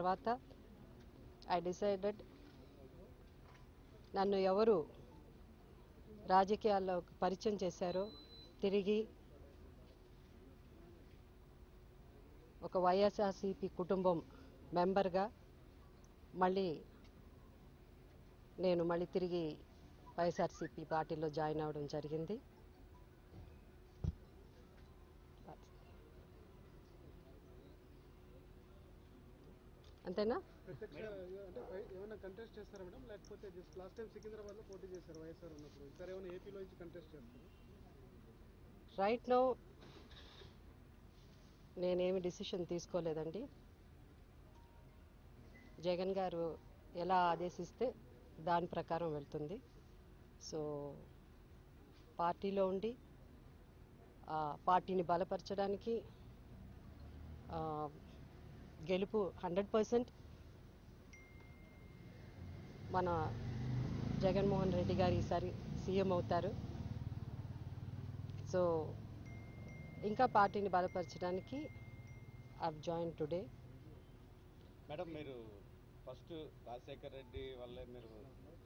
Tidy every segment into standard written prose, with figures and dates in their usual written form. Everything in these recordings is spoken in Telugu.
తర్వాత ఐ డిసైడెడ్ నన్ను ఎవరు రాజకీయాల్లో పరిచయం చేశారో తిరిగి ఒక వైఎస్ఆర్సీపీ కుటుంబం మెంబర్గా నేను మళ్ళీ తిరిగి వైఎస్ఆర్సీపీ పార్టీలో జాయిన్ అవ్వడం జరిగింది. అంతేనా? ఏమైనా కంటెస్ట్ చేస్తారా మేడం, లేకపోతే లాస్ట్ టైం సికింద్రాబాద్లో పోటీ చేశారు వైఎస్ఆర్ ఉన్నప్పుడు, ఈసారి ఏమైనా ఏపీలో నుంచి కంటెస్ట్ చేస్తారా? రైట్ నౌ నేనేమి డిసిషన్ తీసుకోలేదండి. జగన్ గారు ఎలా ఆదేశిస్తే దాని ప్రకారం వెళ్తుంది. సో పార్టీలో ఉండి పార్టీని బలపరచడానికి గెలుపు 100% మన జగన్మోహన్ రెడ్డి గారు ఈసారి సీఎం అవుతారు. సో ఇంకా పార్టీని బలపరచడానికి ఐ జాయిన్ టుడే. మేడం, మీరు ఫస్ట్ రాజశేఖర్ రెడ్డి వల్లే మీరు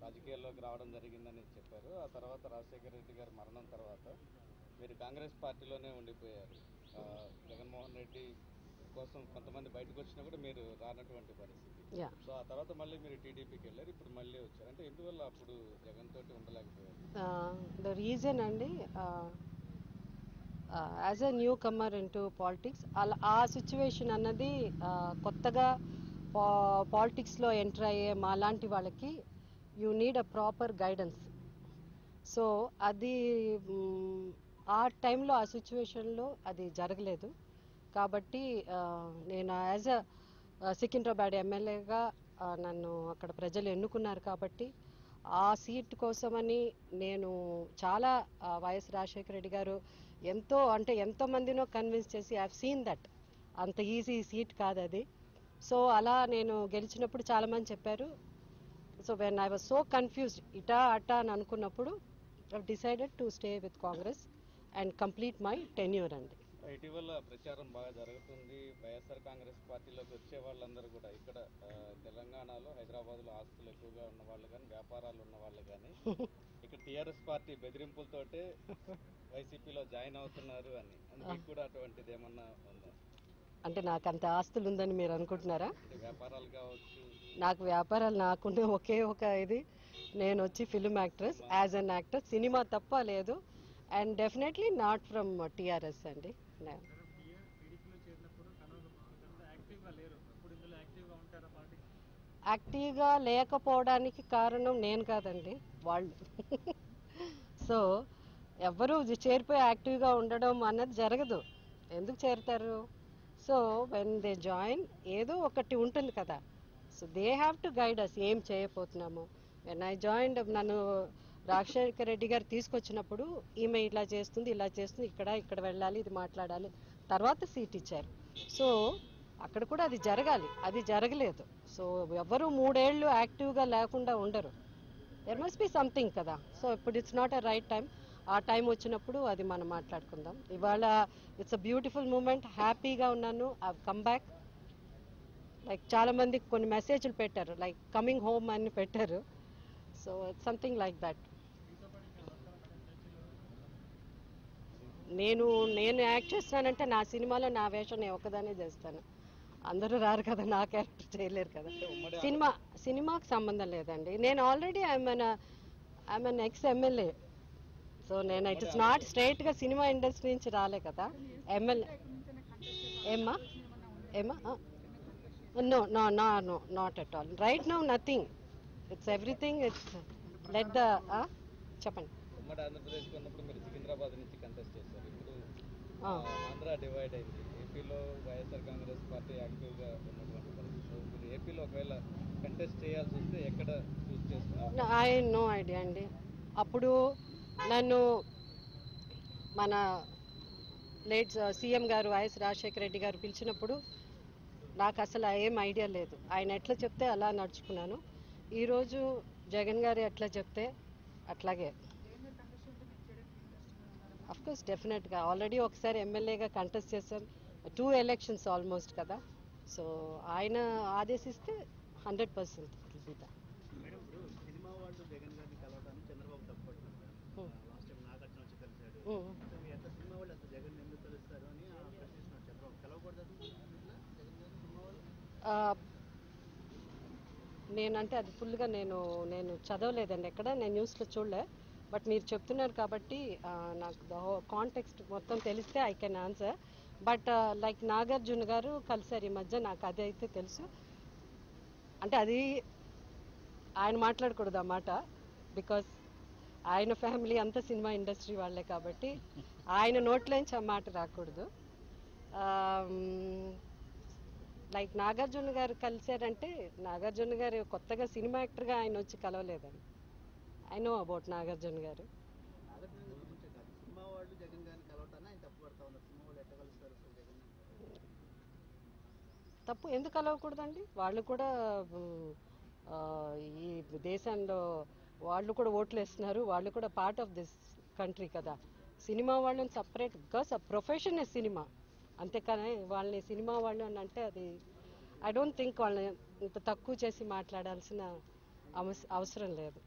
రాజకీయాల్లోకి రావడం జరిగిందని చెప్పారు. ఆ తర్వాత రాజశేఖర్ రెడ్డి గారి మరణం తర్వాత మీరు కాంగ్రెస్ పార్టీలోనే ఉండిపోయారు. జగన్మోహన్ రెడ్డి కోసం కొంతమంది బయటకు వచ్చినా కూడా మీరు రానటువంటి పరిస్థితి. సో ఆ తర్వాత మళ్ళీ మీరు టీడీపీకి వెళ్ళారు, ఇప్పుడు మళ్ళీ వచ్చారు. అంటే ఎందువల్ల అప్పుడు జగన్ తోటి ఉండలేకపోయారు? ద రీజన్ అండి, as a new comer into politics, అలా ఆ సిచ్యువేషన్ అన్నది కొత్తగా పాలిటిక్స్లో ఎంటర్ అయ్యే మాలాంటి వాళ్ళకి you need a proper guidance. So అది ఆ టైంలో ఆ సిచ్యువేషన్లో అది జరగలేదు. కాబట్టి నేను యాజ్ అ సికింద్రాబాద్ ఎమ్మెల్యేగా నన్ను అక్కడ ప్రజలు ఎన్నుకున్నారు. కాబట్టి ఆ సీట్ కోసమని నేను చాలా వైఎస్ రాజశేఖర రెడ్డి గారు ఎంతో మందినో కన్విన్స్ చేసి ఐ హావ్ సీన్ దట్ అంత ఈజీ సీట్ కాదు అది. సో అలా నేను గెలిచినప్పుడు చాలామంది చెప్పారు. So when I was so confused ఇటా అటా అని అనుకున్నప్పుడు I decided to stay with Congress and complete my tenure అండి. ఇటీవల ప్రచారం బాగా జరుగుతుంది. వైఎస్ఆర్ కాంగ్రెస్ పార్టీలోకి వచ్చే వాళ్ళందరూ కూడా ఇక్కడ తెలంగాణలో హైదరాబాద్లో ఆస్తులు ఎక్కువగా ఉన్న వాళ్ళు కానీ వ్యాపారాలు ఉన్న వాళ్ళు కానీ ఇక్కడ టీఆర్ఎస్ పార్టీ బెదిరింపులతోటే వైసీపీలో జాయిన్ అవుతున్నారు అని, మీకు కూడా అటువంటిది ఏమన్నా ఉందా? అంటే నాకు అంత ఆస్తులు ఉందని మీరు అనుకుంటున్నారా? వ్యాపారాలు కావచ్చు. నాకు వ్యాపారాలు నాకున్న ఒకే ఒక ఇది, నేను వచ్చి film actress, as an actor, cinema తప్ప లేదు. And definitely not from TRS అండి. యాక్టివ్గా లేకపోవడానికి కారణం నేను కాదండి, వాళ్ళు. సో ఎవరు చేరిపోయి యాక్టివ్గా ఉండడం అన్నది జరగదు. ఎందుకు చేరుతారు? సో వెన్ దే జాయిన్ ఏదో ఒకటి ఉంటుంది కదా. So they have to guide us ఏం చేయబోతున్నాము. వెన్ ఐ జాయిన్, నన్ను రాజశేఖర రెడ్డి గారు తీసుకొచ్చినప్పుడు ఈమె ఇలా చేస్తుంది ఇక్కడ వెళ్ళాలి, ఇది మాట్లాడాలి, తర్వాత సీట్ ఇచ్చారు. సో అక్కడ కూడా అది జరగాలి, అది జరగలేదు. సో ఎవరు 3 ఏళ్ళు యాక్టివ్గా లేకుండా ఉండరు. దెర్ మస్ట్ బి సంథింగ్ కదా. సో ఇప్పుడు it's not a right time. ఆ టైం వచ్చినప్పుడు అది మనం మాట్లాడుకుందాం. ఇవాళ ఇట్స్ అ బ్యూటిఫుల్ మూమెంట్, హ్యాపీగా ఉన్నాను. I come back. లైక్ చాలా మంది కొన్ని మెసేజ్లు పెట్టారు, లైక్ కమింగ్ హోమ్ అని పెట్టారు. So it's something like that. నేను యాక్ట్ చేస్తానంటే నా సినిమాలో నా వేషం నేను ఒక్కదానే చేస్తాను. అందరూ రారు కదా, నా క్యారెక్టర్ చేయలేరు కదా. సినిమాకి సంబంధం లేదండి. నేను already I'm an ex MLA. So నేను ఇట్ ఇస్ నాట్ స్ట్రైట్గా సినిమా ఇండస్ట్రీ నుంచి రాలే కదా. ఎమ్మెల్యే ఏమ్మా no not at all. Right now nothing. It's everything. It's let the చెప్పండి. ఉమ్మడి ఆంధ్రప్రదేశ్ ఉన్నప్పుడు మీరు సికింద్రాబాద్ నుంచి కంటెస్ట్ చేశారు. ఇప్పుడు ఆంధ్ర డివైడ్ అయింది. ఏపీలో వైఎస్ఆర్ కాంగ్రెస్ పార్టీ యాక్టివ్గా ఉన్నటువంటి పరిస్థితి. మీరు ఏపీలో ఒకవేళ కంటెస్ట్ చేయాల్సి వస్తే ఎక్కడ చూస్ చేస్తున్నారు? ఐ నో ఐడియా అండి. అప్పుడు నన్ను మన లేట్ సీఎం గారు వైఎస్ రాజశేఖర రెడ్డి గారు పిలిచినప్పుడు నాకు అసలు ఏం ఐడియా లేదు. ఆయన ఎట్లా చెప్తే అలా నడుచుకున్నాను. ఈరోజు జగన్ గారు ఎట్లా చెప్తే అట్లాగే. అఫ్కోర్స్ డెఫినెట్గా ఆల్రెడీ ఒకసారి ఎమ్మెల్యేగా కంటెస్ట్ చేశాం. 2 ఎలక్షన్స్ ఆల్మోస్ట్ కదా. సో ఆయన ఆదేశిస్తే 100% మేడం ఇప్పుడు సినిమా వాళ్ళు జగన్ గారిని కలవడానికి చంద్రబాబు తప్పట్లేదు లాస్ట్ టైం నాగార్జున వచ్చి కలిశాడు సో మీ ఎంత సినిమా వాళ్ళు అంత జగన్ ఎందుకు కలుస్తారు అని ప్రశ్నిస్తున్నాడు చంద్రబాబు కలవకూడదు ఇట్లా జగన్ గారు సినిమా వాళ్ళు నేనంటే అది ఫుల్గా నేను చదవలేదండి ఎక్కడ నేను న్యూస్లో చూడలే బట్ మీరు చెప్తున్నారు కాబట్టి నాకు ద కాంటెక్స్ట్ మొత్తం తెలిస్తే I can answer but like Nagarjuna గారు కలిసారు ఈ మధ్య నాకు అది అయితే తెలుసు అంటే అది ఆయన మాట్లాడకూడదు ఆ మాట బికాస్ ఆయన ఫ్యామిలీ అంతా సినిమా ఇండస్ట్రీ వాళ్ళే కాబట్టి ఆయన నోట్లోంచి ఆ మాట రాకూడదు లైక్ నాగార్జున గారు కలిశారంటే నాగార్జున గారు కొత్తగా సినిమా యాక్టర్గా ఆయన వచ్చి కలవలేదండి ఐ నో అబౌట్ నాగార్జున గారు నాగార్జున గారి గురించే కాదు సినిమా వాళ్ళు జగన్ గారిని కలవటాన్ని ఆయన తప్పు పడతా ఉన్నారు సినిమా వాళ్ళు ఎట్లా కలుస్తారు అసలు జగన్ తప్పు ఎందుకు కలవకూడదండి వాళ్ళు కూడా ఈ దేశంలో వాళ్ళు కూడా ఓట్లు వేస్తున్నారు వాళ్ళు కూడా పార్ట్ ఆఫ్ దిస్ కంట్రీ కదా సినిమా వాళ్ళని సపరేట్ బికాస్ ఆ ప్రొఫెషన్ సినిమా అంతేకాని వాళ్ళని సినిమా వాళ్ళు అని అంటే అది ఐ డోంట్ థింక్ వాళ్ళని ఇంత తక్కువ చేసి మాట్లాడాల్సిన అవసరం లేదు